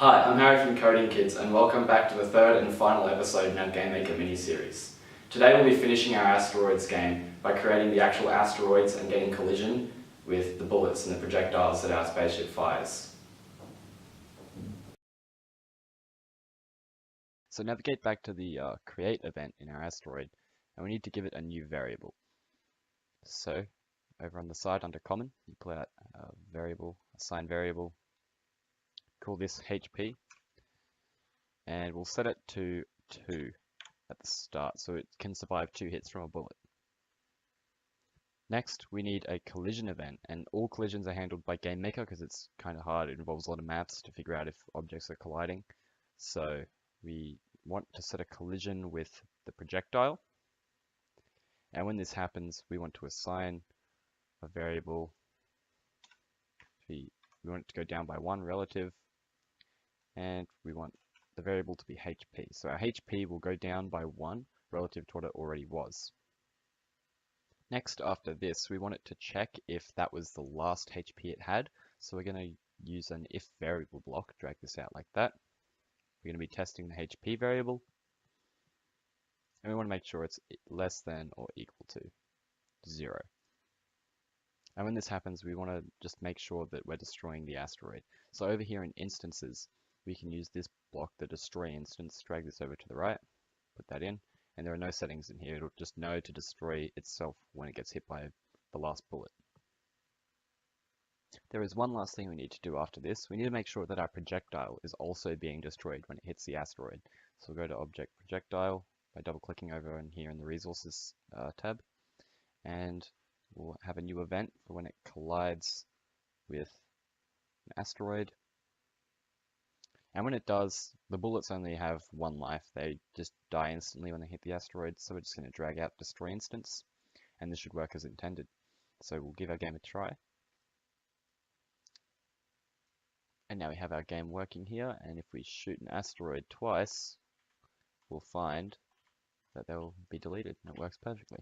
Hi, I'm Harry from Coding Kids and welcome back to the third and final episode in our GameMaker mini-series. Today we'll be finishing our Asteroids game by creating the actual asteroids and getting collision with the bullets and the projectiles that our spaceship fires. So navigate back to the create event in our asteroid, and we need to give it a new variable. So over on the side under common, you pull out a variable, assign variable, call this HP, and we'll set it to 2 at the start so it can survive 2 hits from a bullet. Next, we need a collision event, and all collisions are handled by GameMaker because it's kind of hard. It involves a lot of maths to figure out if objects are colliding. So we want to set a collision with the projectile. And when this happens, we want to assign a variable. We want it to go down by 1 relative, and we want the variable to be HP. So our HP will go down by 1 relative to what it already was. Next, after this, we want it to check if that was the last HP it had. So we're going to use an if variable block, drag this out like that. We're going to be testing the HP variable. And we want to make sure it's less than or equal to 0. And when this happens, we want to just make sure that we're destroying the asteroid. So over here in instances, we can use this block, the destroy instance, drag this over to the right, put that in, and there are no settings in here. It'll just know to destroy itself when it gets hit by the last bullet. There is one last thing we need to do after this. We need to make sure that our projectile is also being destroyed when it hits the asteroid. So we'll go to Object Projectile by double-clicking over in here in the Resources tab, and we'll have a new event for when it collides with an asteroid. And when it does, the bullets only have 1 life. They just die instantly when they hit the asteroid. So we're just going to drag out Destroy Instance, and this should work as intended. So we'll give our game a try. And now we have our game working here. And if we shoot an asteroid twice, we'll find that they'll be deleted, and it works perfectly.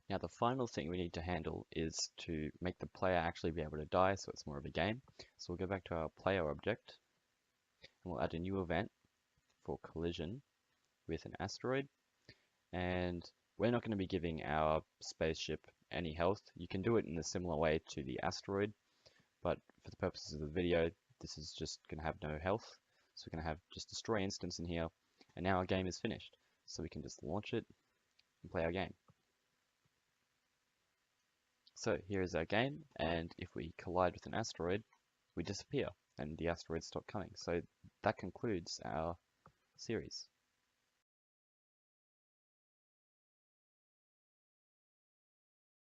Now the final thing we need to handle is to make the player actually be able to die, so it's more of a game. So we'll go back to our player object, and we'll add a new event for collision with an asteroid. And we're not going to be giving our spaceship any health. You can do it in a similar way to the asteroid, but for the purposes of the video, this is just going to have no health. So we're going to have just destroy instance in here, and now our game is finished. So we can just launch it and play our game. So here is our game, and if we collide with an asteroid, we disappear and the asteroids stop coming. So that concludes our series.